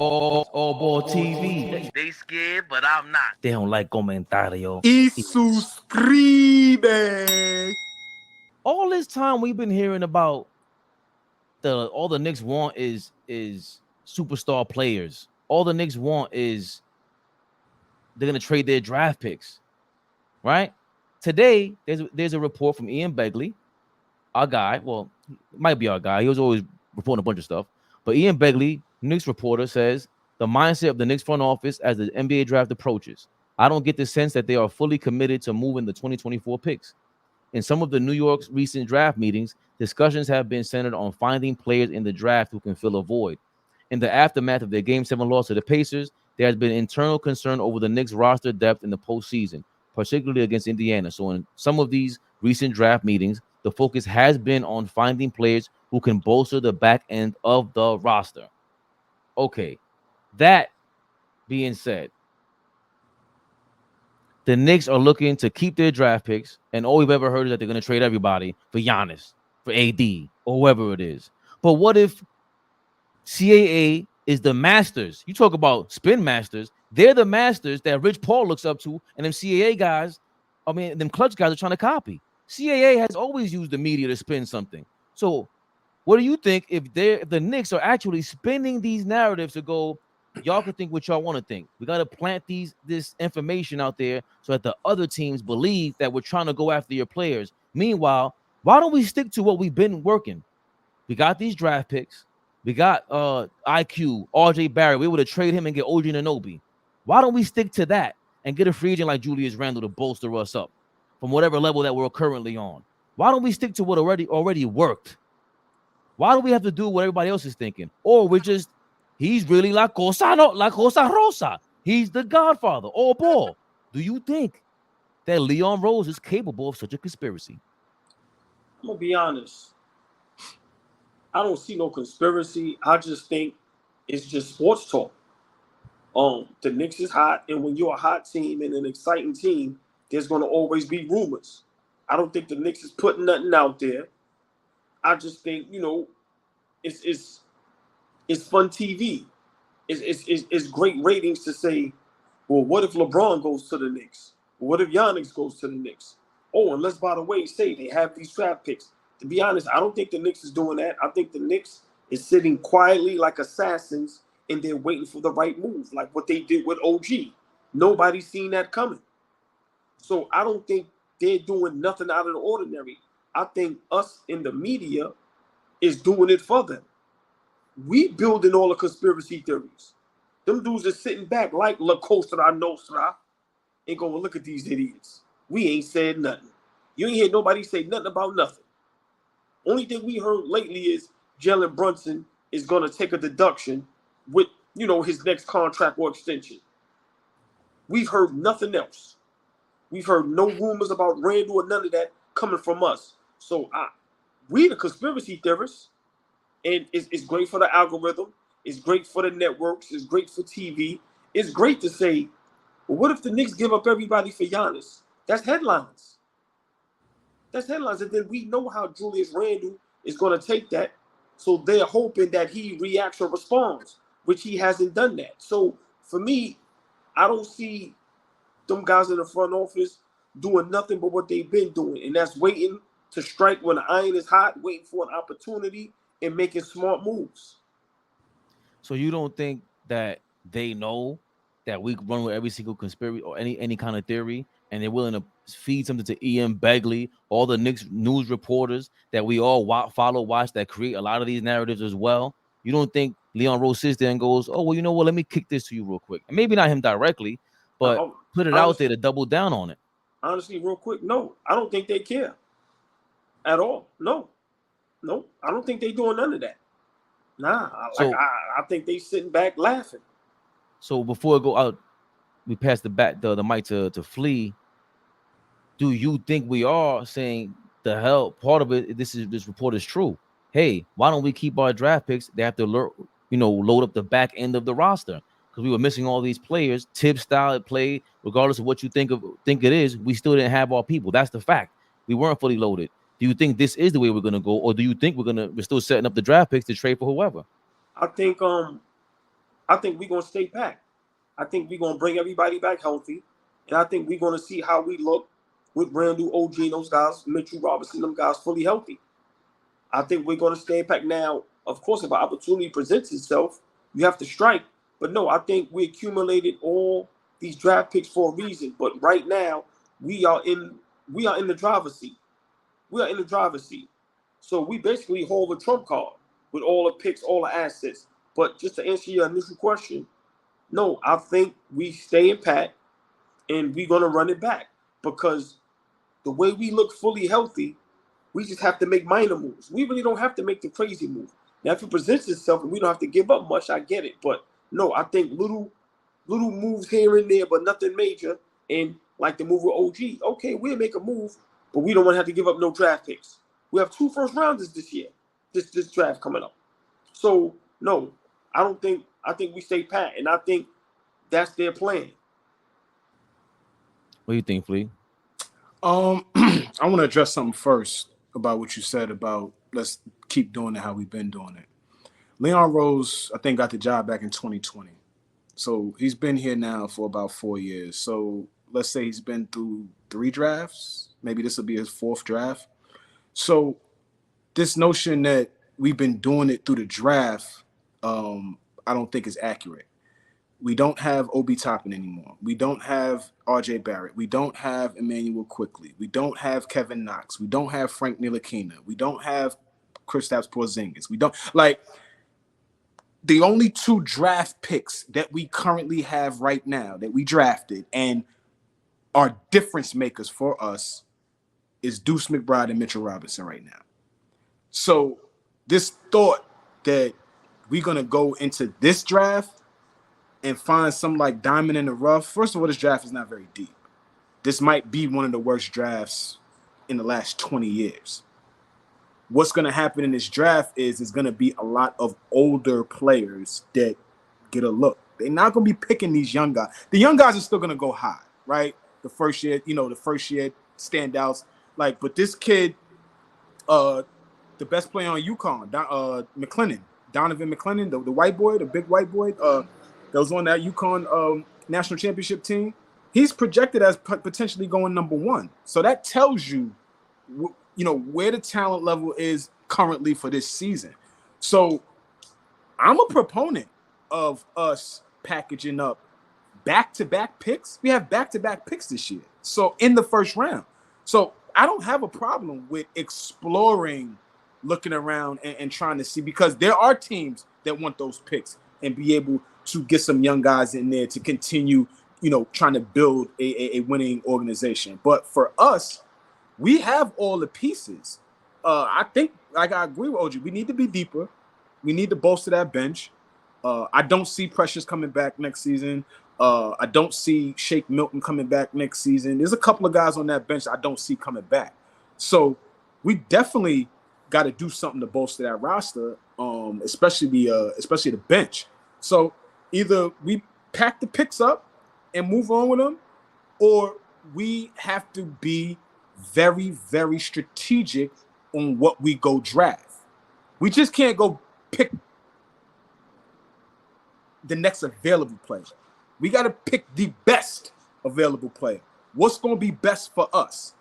AllBall TV. They scared, but I'm not. They don't like comentario. Y suscribe. All this time we've been hearing about all the Knicks want is superstar players. All the Knicks want is they're gonna trade their draft picks, right? Today there's a report from Ian Begley, our guy. Well, it might be our guy. He was always reporting a bunch of stuff. But Ian Begley, Knicks reporter, says the mindset of the Knicks front office as the NBA draft approaches. I don't get the sense that they are fully committed to moving the 2024 picks. In some of the New York's recent draft meetings, discussions have been centered on finding players in the draft who can fill a void. In the aftermath of their Game 7 loss to the Pacers, there has been internal concern over the Knicks' roster depth in the postseason, particularly against Indiana. So in some of these recent draft meetings, the focus has been on finding players who can bolster the back end of the roster. Okay, that being said, the Knicks are looking to keep their draft picks, and all we've ever heard is that they're going to trade everybody for Giannis, for AD, or whoever it is. But what if CAA is the masters? You talk about spin masters. They're the masters that Rich Paul looks up to, and them CAA guys, them clutch guys are trying to copy. CAA has always used the media to spin something. So what do you think if the Knicks are actually spinning these narratives to go, y'all can think what y'all want to think. We got to plant this information out there so that the other teams believe that we're trying to go after your players. Meanwhile, why don't we stick to what we've been working? We got these draft picks. We got IQ, RJ Barrett. We were to trade him and get OG Anunoby. Why don't we stick to that and get a free agent like Julius Randle to bolster us up from whatever level that we're currently on? Why don't we stick to what already worked? Why do we have to do what everybody else is thinking? Or he's really la Cosa Rosa. He's the godfather, AllBall. Do you think that Leon Rose is capable of such a conspiracy? I'm going to be honest. I don't see no conspiracy. I just think it's just sports talk. The Knicks is hot, and when you're a hot team and an exciting team, there's going to always be rumors. I don't think the Knicks is putting nothing out there. I just think, it's fun TV. It's great ratings to say, well, what if LeBron goes to the Knicks? What if Giannis goes to the Knicks? Oh, and let's, by the way, say they have these draft picks. To be honest, I don't think the Knicks is doing that. I think the Knicks is sitting quietly like assassins, and they're waiting for the right move, like what they did with OG. Nobody's seen that coming. So I don't think they're doing nothing out of the ordinary. I think us in the media is doing it for them. We building all the conspiracy theories. Them dudes are sitting back like La Cosa Nostra and going, look at these idiots. We ain't said nothing. You ain't hear nobody say nothing about nothing. Only thing we heard lately is Jalen Brunson is going to take a deduction with, his next contract or extension. We've heard nothing else. We've heard no rumors about Randall or none of that coming from us. So we the conspiracy theorists, and it's great for the algorithm. It's great for the networks. It's great for TV. It's great to say, well, what if the Knicks give up everybody for Giannis? That's headlines. That's headlines. And then we know how Julius Randle is going to take that. So they're hoping that he reacts or responds, which he hasn't done that. So for me, I don't see them guys in the front office doing nothing but what they've been doing. And that's waiting to strike when the iron is hot, waiting for an opportunity and making smart moves. So you don't think that they know that we run with every single conspiracy or any kind of theory, and they're willing to feed something to Ian Begley, all the Knicks news reporters that we all watch that create a lot of these narratives as well? You don't think Leon Rose sits there and goes, oh, well, you know what? Let me kick this to you real quick. And maybe not him directly, but put it out there to double down on it. Honestly, real quick, no. I don't think they care at all. No, I don't think they doing none of that. Nah, I think they sitting back laughing. So before I go out, we pass the mic to Flea. Do you think we are saying the hell part of it? This report is true. Hey, why don't we keep our draft picks? They have to load up the back end of the roster because we were missing all these players. Tip style at play, regardless of what you think it is, we still didn't have our people. That's the fact. We weren't fully loaded. Do you think this is the way we're gonna go, or do you think we're still setting up the draft picks to trade for whoever? I think I think we're gonna stay packed. I think we're gonna bring everybody back healthy, and I think we're gonna see how we look with Randall, OG, and those guys, Mitchell Robinson, them guys fully healthy. I think we're gonna stay packed. Now, of course, if an opportunity presents itself, you have to strike. But no, I think we accumulated all these draft picks for a reason. But right now, we are in the driver's seat. We are in the driver's seat. So we basically hold a trump card with all the picks, all the assets. But just to answer your initial question, no, I think we stay in pat and we're gonna run it back because the way we look fully healthy, we just have to make minor moves. We really don't have to make the crazy move. Now, if it presents itself and we don't have to give up much, I get it. But no, I think little moves here and there, but nothing major. And like the move with OG, okay, we'll make a move, but we don't want to have to give up no draft picks. We have 2 first rounders this year, this draft coming up. So no, I think we stay pat, and I think that's their plan. What do you think, Flea? I want to address something first about what you said about let's keep doing it how we've been doing it. Leon Rose, I think, got the job back in 2020. So he's been here now for about 4 years. So let's say he's been through 3 drafts. Maybe this will be his 4th draft. So this notion that we've been doing it through the draft, I don't think is accurate. We don't have Obi Toppin anymore. We don't have R.J. Barrett. We don't have Emmanuel Quickly. We don't have Kevin Knox. We don't have Frank Ntilikina. We don't have Kristaps Porzingis. We don't the only 2 draft picks that we currently have right now that we drafted and are difference makers for us is Deuce McBride and Mitchell Robinson right now. So this thought that we're going to go into this draft and find some like diamond in the rough. First of all, this draft is not very deep. This might be one of the worst drafts in the last 20 years. What's going to happen in this draft is there's going to be a lot of older players that get a look. They're not going to be picking these young guys. The young guys are still going to go high, right? The first year standouts. But this kid, the best player on UConn, Donovan McClennon, the white boy, the big white boy, that was on that UConn national championship team. He's projected as potentially going number 1. So that tells you, where the talent level is currently for this season. So I'm a proponent of us packaging up back-to-back picks. We have back-to-back picks this year. So in the first round. So I don't have a problem with exploring, looking around and trying to see, because there are teams that want those picks and be able to get some young guys in there to continue, trying to build a winning organization. But for us, we have all the pieces. I think, I agree with OG. We need to be deeper. We need to bolster that bench. I don't see Precious coming back next season. I don't see Shake Milton coming back next season. There's a couple of guys on that bench I don't see coming back. So we definitely got to do something to bolster that roster, especially the bench. So either we pack the picks up and move on with them, or we have to be very, very strategic on what we go draft. We just can't go pick the next available player. We got to pick the best available player. What's going to be best for us?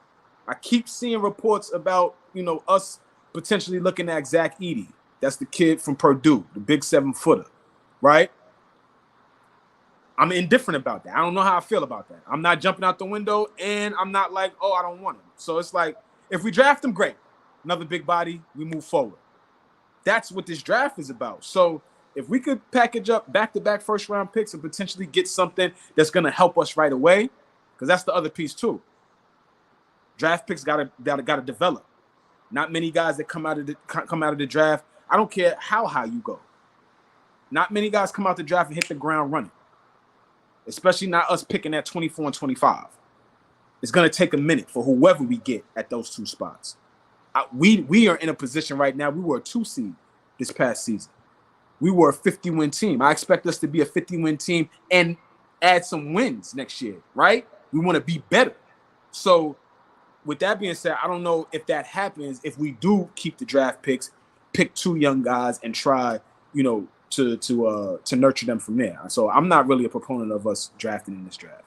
I keep seeing reports about, us potentially looking at Zach Edey. That's the kid from Purdue, the big 7-footer, right? I'm indifferent about that. I don't know how I feel about that. I'm not jumping out the window, and I'm not like, oh, I don't want him. So it's like, if we draft him, great. Another big body, we move forward. That's what this draft is about. So if we could package up back-to-back first-round picks and potentially get something that's going to help us right away, because that's the other piece too. Draft picks gotta develop. Not many guys that come out of the draft. I don't care how high you go. Not many guys come out the draft and hit the ground running. Especially not us picking at 24 and 25. It's going to take a minute for whoever we get at those 2 spots. We are in a position right now. We were a 2 seed this past season. We were a 50-win team. I expect us to be a 50-win team and add some wins next year, right? We want to be better. So with that being said, I don't know if that happens if we do keep the draft picks, pick 2 young guys and try, to nurture them from there. So I'm not really a proponent of us drafting in this draft.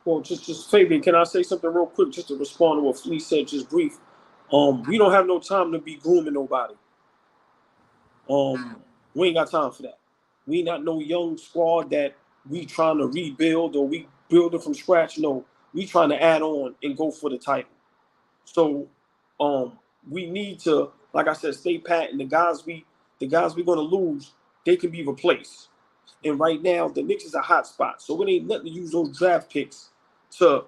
Well, just Fabian, can I say something real quick just to respond to what Flea said, just brief? We don't have no time to be grooming nobody. We ain't got time for that. We not no young squad that we trying to rebuild or we build it from scratch. No, we trying to add on and go for the title. So we need to, like I said, stay pat, and the guys we're gonna lose, they can be replaced. And right now, the Knicks is a hot spot. So it ain't nothing to use those draft picks to,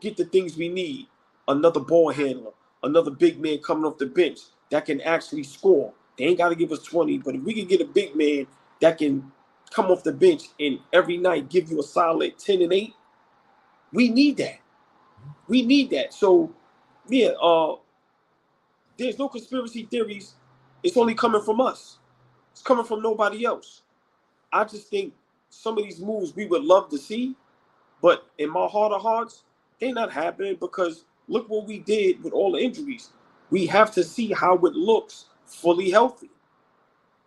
get the things we need. Another ball handler, another big man coming off the bench that can actually score. They ain't got to give us 20, but if we can get a big man that can come off the bench and every night give you a solid 10 and 8, we need that. We need that. So, yeah, there's no conspiracy theories. It's only coming from us. It's coming from nobody else. I just think some of these moves we would love to see, but in my heart of hearts, they're not happening because look what we did with all the injuries. We have to see how it looks fully healthy.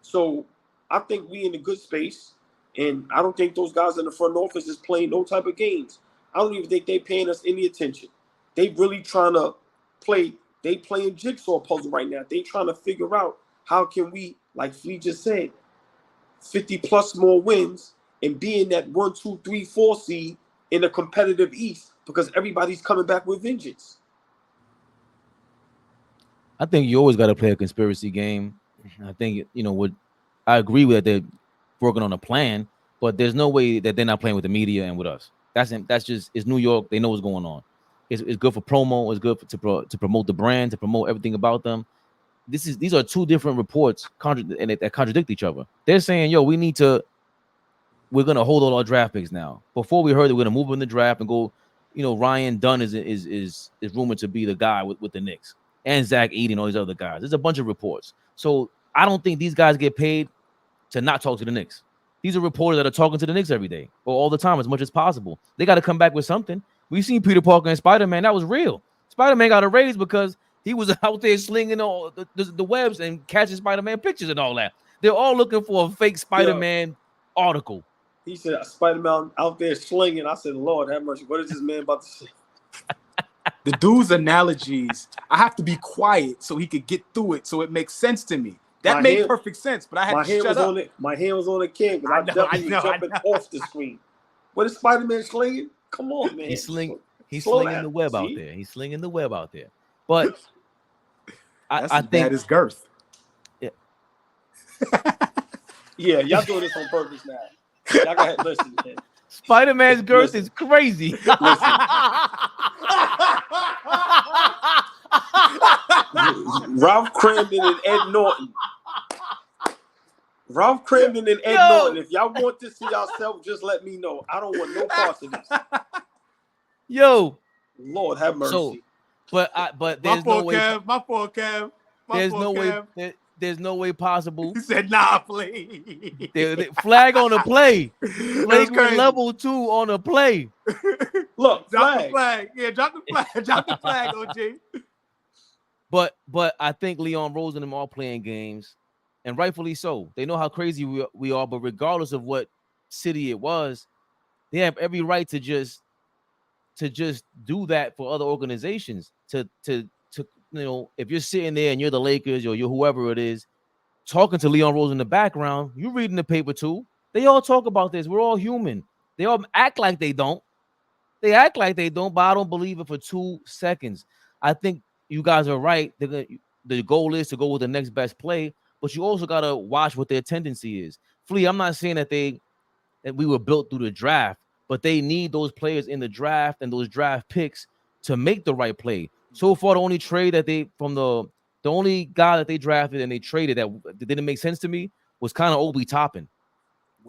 So I think we in a good space, and I don't think those guys in the front office is playing no type of games. I don't even think they paying us any attention. They really trying to play. They playing jigsaw puzzle right now. They trying to figure out how can we, like Flea just said, 50 plus more wins and be in that 1, 2, 3, 4 seed in a competitive East because everybody's coming back with vengeance. I think you always got to play a conspiracy game. I think, I agree with that they're working on a plan, but there's no way that they're not playing with the media and with us. That's just, it's New York. They know what's going on. It's good for promo. It's good to promote the brand, to promote everything about them. These are two different reports that contradict each other. They're saying, yo, we're going to hold all our draft picks now. Before we heard that we're going to move in the draft and go, Ryan Dunn is rumored to be the guy with the Knicks. And Zach Edey and all these other guys. There's a bunch of reports. So I don't think these guys get paid to not talk to the Knicks. These are reporters that are talking to the Knicks every day or all the time as much as possible. They got to come back with something. We've seen Peter Parker and Spider-Man. That was real. Spider-Man got a raise because he was out there slinging all the webs and catching Spider-Man pictures and all that. They're all looking for a fake Spider-Man article. He said, Spider-Man out there slinging. I said, Lord have mercy. What is this man about to say? The dude's analogies, I have to be quiet so he could get through it so it makes sense to me. That made perfect sense, but I had to shut up. My hand was on the can because I definitely was jumping off the screen. What is Spider-Man slinging? Come on, man. He's slinging the web out there. He's slinging the web out there. But I think that is girth. Yeah. Yeah, y'all doing this on purpose now. Y'all go ahead, listen, man. Spider-Man's girth is crazy. Ralph Cramden and Ed Norton. Norton. If y'all want to see yourself, just let me know. I don't want no parts of this. Yo, Lord have mercy. So, but there's no way. My poor Kev. There's no way possible. He said, "Nah, play." Flag on a play. Flagrant level 2 on a play. Look, drop the flag. Yeah, drop the flag. Drop the flag, OG. But I think Leon Rose and them are playing games, and rightfully so. They know how crazy we are. But regardless of what city it was, they have every right to just do that for other organizations. To if you're sitting there and you're the Lakers or you're whoever it is, talking to Leon Rose in the background, you're reading the paper too. They all talk about this. We're all human. They all act like they don't. They act like they don't, but I don't believe it for 2 seconds. I think you guys are right. The goal is to go with the next best play, but you also got to watch what their tendency is. Flea, I'm not saying that we were built through the draft, but they need those players in the draft and those draft picks to make the right play. So far, the only trade that the only guy that they drafted and they traded that didn't make sense to me was kind of Obi Toppin.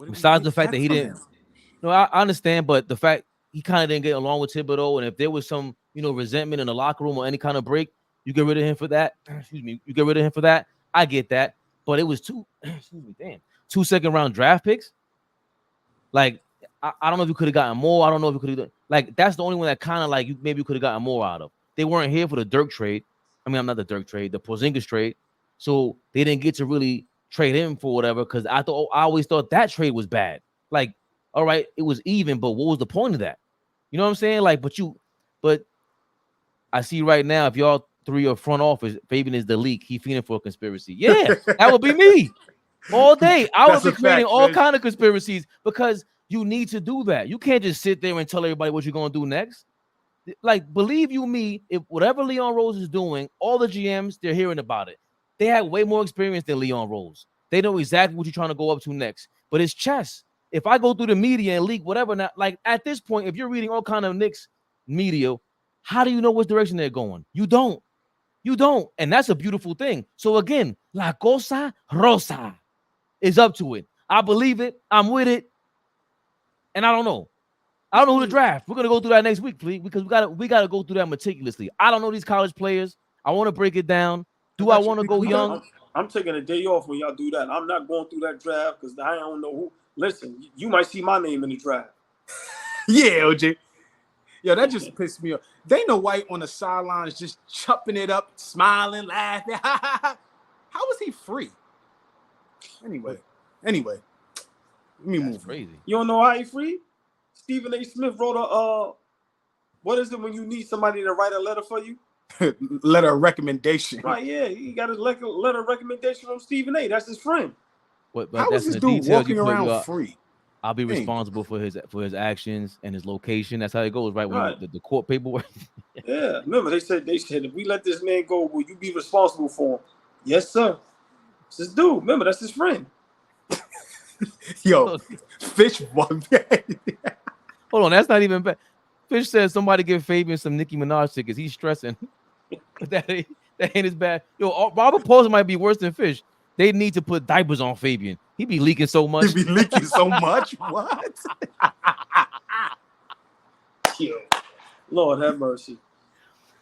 Besides the fact that he didn't, I understand, but the fact he kind of didn't get along with Thibodeau, and if there was some resentment in the locker room or any kind of break, you get rid of him for that. You get rid of him for that. I get that, but it was 2 second-round draft picks. Like I don't know if you could have gotten more. I don't know if you could have that's the only one that kind of maybe you could have gotten more out of. They weren't here for the Dirk trade. I mean, I'm not the Dirk trade, the Porzingis trade. So they didn't get to really trade him for whatever, because I always thought that trade was bad. Like, all right, it was even, but what was the point of that? You know what I'm saying? Like, but I see right now, if y'all three are front office, Fabian is the leak. He feeding for a conspiracy. Yeah, that would be me all day. I would be creating all kind of conspiracies because you need to do that. You can't just sit there and tell everybody what you're gonna do next. Like, believe you me, if whatever Leon Rose is doing, all the GMs, they're hearing about it. They have way more experience than Leon Rose. They know exactly what you're trying to go up to next. But it's chess. If I go through the media and leak whatever, not like at this point, if you're reading all kind of Knicks media, how do you know which direction they're going? You don't. You don't. And that's a beautiful thing. So again, La Cosa Rosa is up to it. I believe it. I'm with it. And I don't know. I don't know who to draft. We're gonna go through that next week, please, because we gotta go through that meticulously. I don't know these college players. I want to break it down. Do I want to go young? I'm taking a day off when y'all do that. I'm not going through that draft because I don't know who. Listen, you might see my name in the draft. Yeah, OJ. Yo, that just pissed me off. Dana White on the sidelines just chopping it up, smiling, laughing. How was he free? Anyway, let me move. Crazy. You don't know how he free? Stephen A. Smith wrote a what is it when you need somebody to write a letter for you? Letter of recommendation. Right, yeah. He got a letter of recommendation from Stephen A. That's his friend. But how is this dude walking around free? I'll be responsible for his actions and his location. That's how it goes, right? When the court paperwork. Yeah, remember they said if we let this man go, will you be responsible for him? Yes, sir. It's this dude. Remember, that's his friend. Yo, Fish won. Hold on, that's not even bad. Fish says somebody give Fabian some Nicki Minaj tickets. He's stressing. that ain't as bad. Yo, Robert Paulson might be worse than Fish. They need to put diapers on Fabian. He be leaking so much. He be leaking so much. What? Yo, Lord have mercy.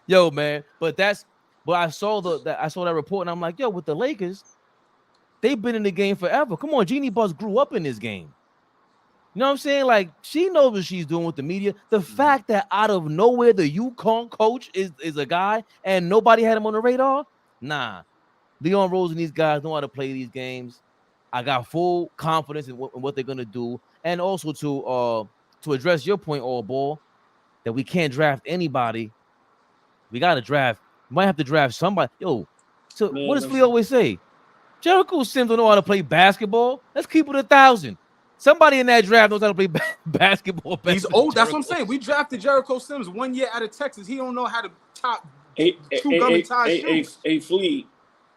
Yo, man. But I saw that report and I'm like, yo, with the Lakers, they've been in the game forever. Come on, Jeannie Buss grew up in this game. You know what I'm saying? Like, she knows what she's doing with the media. The fact that out of nowhere the UConn coach is a guy and nobody had him on the radar, nah. Leon Rose and these guys know how to play these games. I got full confidence in what they're gonna do, and also to address your point, AllBall, that we can't draft anybody. We gotta draft. We might have to draft somebody. Yo, so what does Flea always say? Jericho Sims don't know how to play basketball. Let's keep it 1,000. Somebody in that draft knows how to play basketball. He's old. That's what I'm saying. We drafted Jericho Sims 1 year out of Texas. He don't know how to chew gum and tie shoes. Hey, Flea.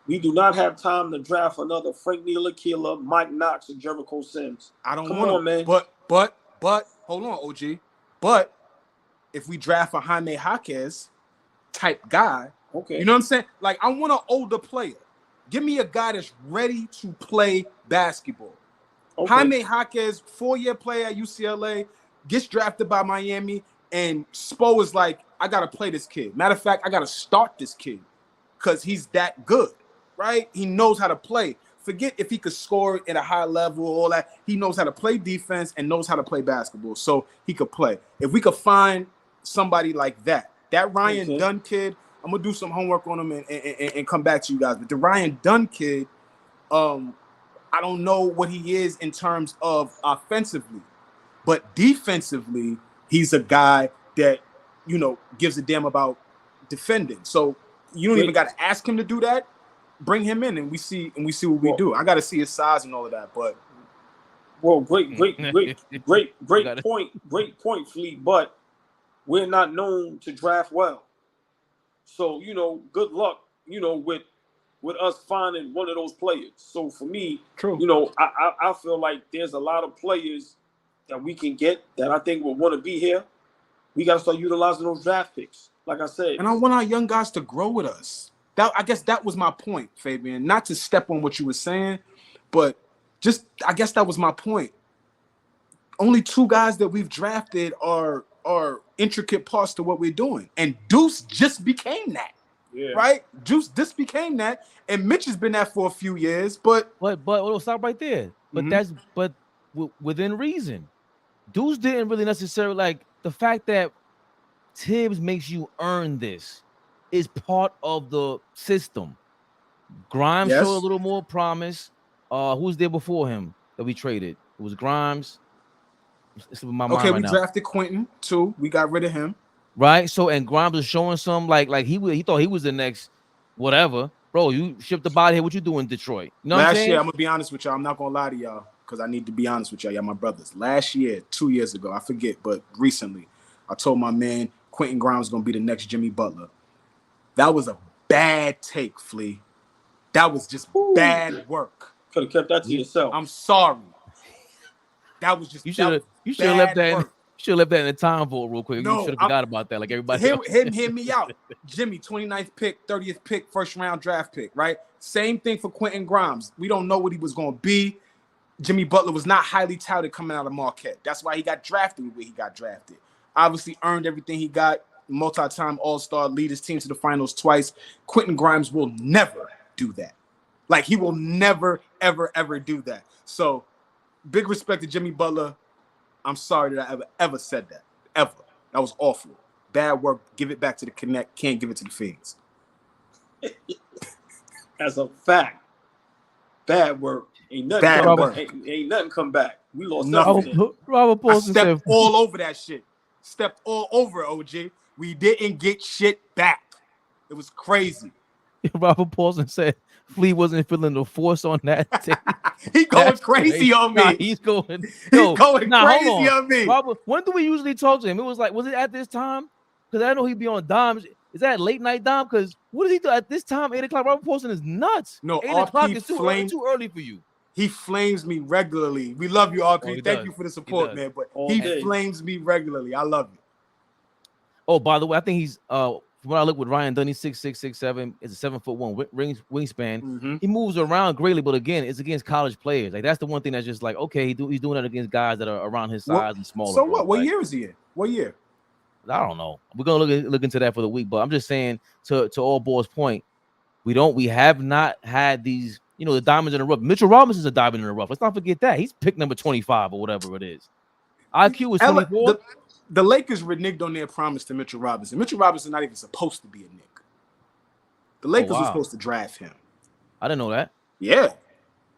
We do not have time to draft another Frank Ntilikina, Mike Knox, and Jericho Sims. I don't want to, man. But hold on, OG. But if we draft a Jaime Jaquez type guy, okay, you know what I'm saying? Like, I want an older player. Give me a guy that's ready to play basketball. Okay. Jaime Jaquez, 4-year player at UCLA, gets drafted by Miami, and Spo is like, I gotta play this kid. Matter of fact, I gotta start this kid because he's that good. Right? He knows how to play. Forget if he could score at a high level, all that. He knows how to play defense and knows how to play basketball. So he could play. If we could find somebody like that Ryan Dunn kid, I'm gonna do some homework on him and come back to you guys. But the Ryan Dunn kid, I don't know what he is in terms of offensively, but defensively, he's a guy that, you know, gives a damn about defending. So you don't even got to ask him to do that. Bring him in and we see what we do. I got to see his size and all of that, but great point, Flea. But we're not known to draft well, so you know, good luck, you know, with us finding one of those players. So for me, true, you know, I feel like there's a lot of players that we can get that I think will want to be here. We got to start utilizing those draft picks, like I said. And I want our young guys to grow with us. I guess that was my point, Fabian. Not to step on what you were saying, but just I guess that was my point. Only 2 guys that we've drafted are intricate parts to what we're doing. And Deuce just became that. Yeah. Right? Deuce just became that. And Mitch has been that for a few years, but stop right there. But within reason. Deuce didn't really necessarily like the fact that Tibbs makes you earn this. Is part of the system. Grimes showed a little more promise. Who was there before him that we traded? It was Grimes. It's in my Okay, mind right we now. drafted Quentin too. We got rid of him. Right. So and Grimes was showing some like he thought he was the next whatever. Bro, you shipped the body here. What you doing in Detroit? You know what I'm Last saying? year, I'm gonna be honest with y'all. I'm not gonna lie to y'all because I need to be honest with y'all. Y'all my brothers. Last year, 2 years ago, I forget, but recently, I told my man Quentin Grimes is gonna be the next Jimmy Butler. That was a bad take, Flea. That was just bad work. Could have kept that to yourself. I'm sorry. That was just You should have bad left that. work. You should have left that in the time vote real quick. No, you should have forgot about that, like everybody Hear else. me out. Jimmy, 29th pick, 30th pick, first round draft pick, right? Same thing for Quentin Grimes. We don't know what he was going to be. Jimmy Butler was not highly touted coming out of Marquette. That's why he got drafted the way he got drafted. Obviously earned everything he got. Multi-time All-Star, lead his team to the finals twice. Quentin Grimes will never do that. Like, he will never, ever, ever do that. So, big respect to Jimmy Butler. I'm sorry that I ever said that. Ever. That was awful. Bad work. Give it back to the Connect. Can't give it to the Fiends. As a fact, bad work. Ain't nothing Bad come work. back. Ain't nothing come back. We lost Nothing. everything. Robert I Paulson said, stepped all over that shit. Stepped all over it, OG. We didn't get shit back. It was crazy. Robert Paulson said Flea wasn't feeling the force on that take. He going That's crazy on me. Nah, he's going. He's going hold crazy on me. Robert, when do we usually talk to him? It was like, was it at this time? Because I know he'd be on dimes. Is that late night dime? Because what does he do at this time? 8 o'clock. Robert Paulson is nuts. No, 8 o'clock RP is too early for you. He flames me regularly. We love you, RP. Oh, he Thank does. you for the support, does. man. But All he day. flames me regularly. I love you. Oh, by the way, I think he's from what I look with Ryan Dunn, he's 6'6", 6'7", is a 7'1" wingspan. Mhm. He moves around greatly, but again, it's against college players. Like that's the one thing that's just like, okay, he's doing that against guys that are around his size and smaller. So bro. what? What Like, year is he in? What year? I don't know. We're gonna look into that for the week, but I'm just saying to AllBall's point, we have not had these, the diamonds in the rough. Mitchell Robinson's a diamond in the rough. Let's not forget that. He's pick number 25 or whatever it is. IQ is 24. The Lakers reneged on their promise to Mitchell Robinson. Mitchell Robinson not even supposed to be a Knick. The Lakers were supposed to draft him. I didn't know that. Yeah.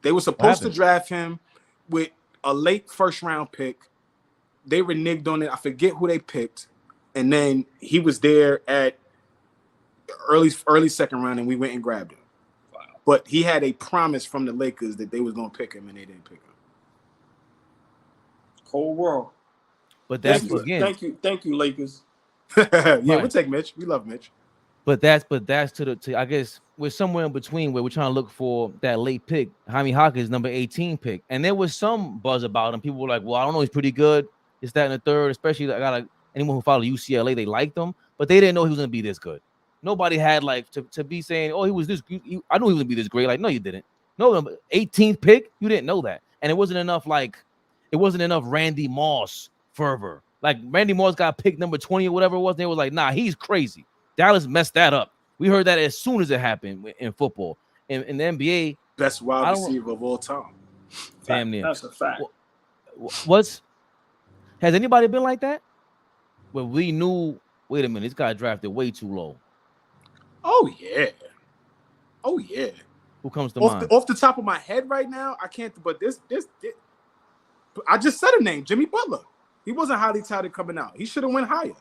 They were supposed to draft him with a late first round pick. They reneged on it. I forget who they picked. And then he was there at early second round, and we went and grabbed him. Wow. But he had a promise from the Lakers that they was going to pick him, and they didn't pick him. Cold world. But that's again. Thank you, Lakers. Yeah, we'll take Mitch. We love Mitch. But that's to I guess we're somewhere in between where we're trying to look for that late pick. Jaime Hawkins, number 18 pick. And there was some buzz about him. People were like, well, I don't know, he's pretty good. It's that in the third, especially anyone who followed UCLA, they liked him, but they didn't know he was gonna be this good. Nobody had like to be saying, oh, he was this. I knew he was gonna be this great. Like, no, you didn't. No, 18th pick, you didn't know that. And it wasn't enough Randy Moss fervor. Like Randy Moss got picked number 20 or whatever it was. And they were like, nah, he's crazy. Dallas messed that up. We heard that as soon as it happened in football. In the NBA, best wide receiver of all time. Damn near. That's a fact. Has anybody been like that? Where we knew, wait a minute, this guy drafted way too low. Oh yeah. Oh yeah. Who comes to mind? Off the top of my head right now, I can't. But this I just said a name, Jimmy Butler. He wasn't highly touted coming out. He should have went higher.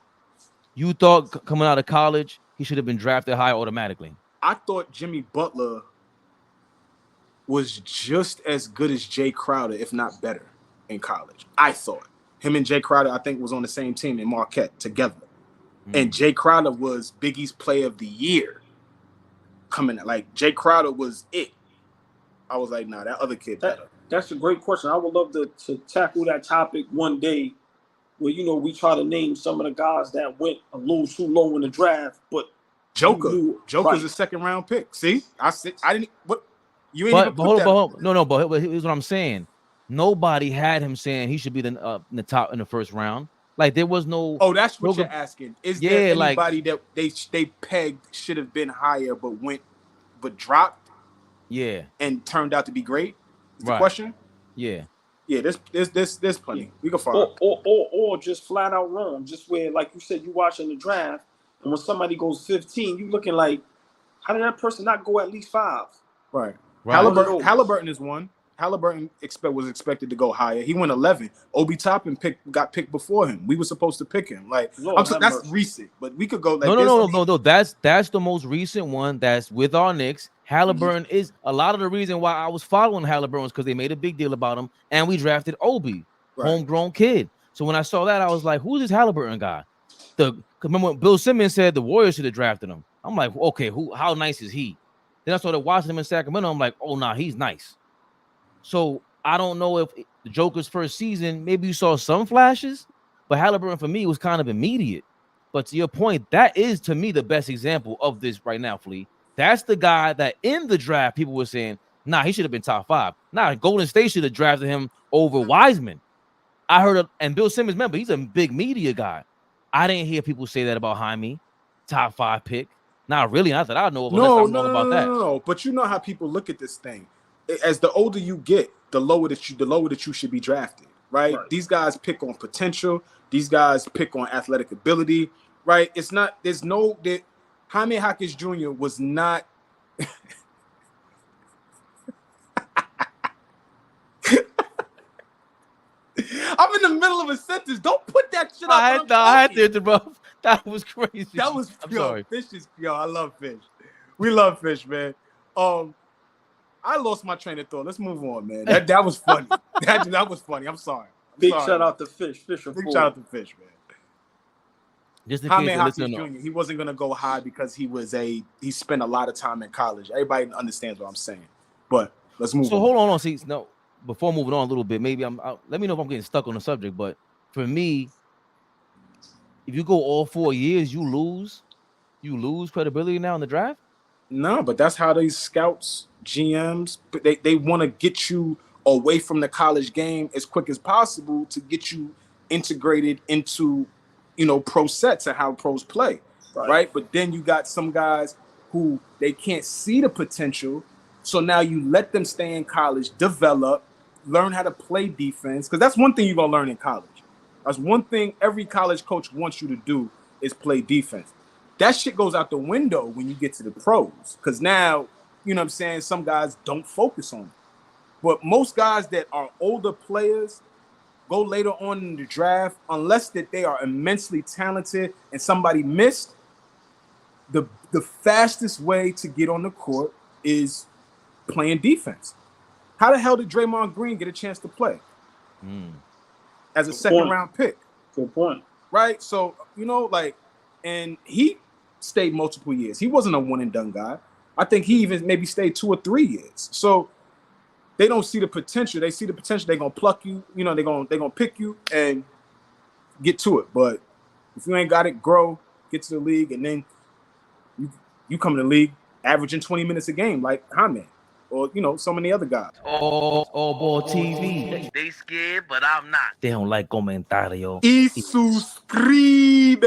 You thought coming out of college, he should have been drafted high automatically. I thought Jimmy Butler was just as good as Jay Crowder, if not better, in college. I thought. Him and Jay Crowder, I think, was on the same team in Marquette together. And Jay Crowder was Big East Player of the Year coming out. Like, Jay Crowder was it. I was like, nah, that other kid better. That's a great question. I would love to tackle that topic one day where, we try to name some of the guys that went a little too low in the draft, but Joker's a second-round pick. See? I didn't – what? You ain't even put that. No, but here's what I'm saying. Nobody had him saying he should be in the top in the first round. Like, there was no. Oh, that's what you're asking. Is there anybody that they pegged should have been higher but dropped? Yeah. And turned out to be great? Is the question? Yeah. Yeah, there's plenty. Yeah. We can find. Or just flat out wrong. Just where, like you said, you watching the draft, and when somebody goes 15, you looking like, how did that person not go at least 5? Right. Halliburton is one. Halliburton was expected to go higher. He went 11. Obi Toppin got picked before him. We were supposed to pick him. Like that's recent, but we could go like no. That's the most recent one. That's with our Knicks. Halliburton is a lot of the reason why I was following Halliburton was because they made a big deal about him, and we drafted Obi, homegrown kid. So when I saw that, I was like, "Who's this Halliburton guy?" Remember when Bill Simmons said the Warriors should have drafted him? I'm like, "Okay, how nice is he?" Then I started watching him in Sacramento. I'm like, "Oh, nah, he's nice." So I don't know if the Joker's first season, maybe you saw some flashes, but Halliburton for me was kind of immediate. But to your point, that is to me the best example of this right now, Flea. That's the guy that in the draft people were saying, nah, he should have been top 5. Nah, Golden State should have drafted him over Wiseman. I heard and Bill Simmons, remember, he's a big media guy. I didn't hear people say that about Jaime, top 5 pick. Not really. I thought I know about that. No. But you know how people look at this thing. As the older you get, the lower that you should be drafted, right? These guys pick on potential. These guys pick on athletic ability, right? It's not. There's no that Jaime Jaquez Jr. was not. I'm in the middle of a sentence. Don't put that shit up. I had to, bro. That was crazy. That was. I'm sorry. Fish is. I love Fish. We love Fish, man. I lost my train of thought. Let's move on, man. That was funny. that was funny. I'm sorry. Big shout out to Fish. Big shout out to Fish, man. Just in case Jaime Jr. He wasn't gonna go high because he spent a lot of time in college. Everybody understands what I'm saying. But let's move on. So hold on. See, no, before moving on a little bit, maybe let me know if I'm getting stuck on the subject. But for me, if you go all 4 years, you lose credibility now in the draft. No, but that's how these scouts, GMs, they want to get you away from the college game as quick as possible to get you integrated into, pro sets and how pros play, right? But then you got some guys who they can't see the potential, so now you let them stay in college, develop, learn how to play defense, because that's one thing you're gonna learn in college. That's one thing every college coach wants you to do is play defense. That shit goes out the window when you get to the pros, because now, some guys don't focus on it. But most guys that are older players go later on in the draft, unless that they are immensely talented and somebody missed, the fastest way to get on the court is playing defense. How the hell did Draymond Green get a chance to play? As a second-round pick. Good point. Right? So, and he stayed multiple years. He wasn't a one-and-done guy. I think he even maybe stayed 2 or 3 years. So they don't see the potential. They see the potential. They're going to pluck you. They're going to pick you and get to it. But if you ain't got it, grow, get to the league, and then you come in the league averaging 20 minutes a game like Jaime or, so many other guys. AllBall TV. They scared, but I'm not. They don't like comentario. Y suscribe.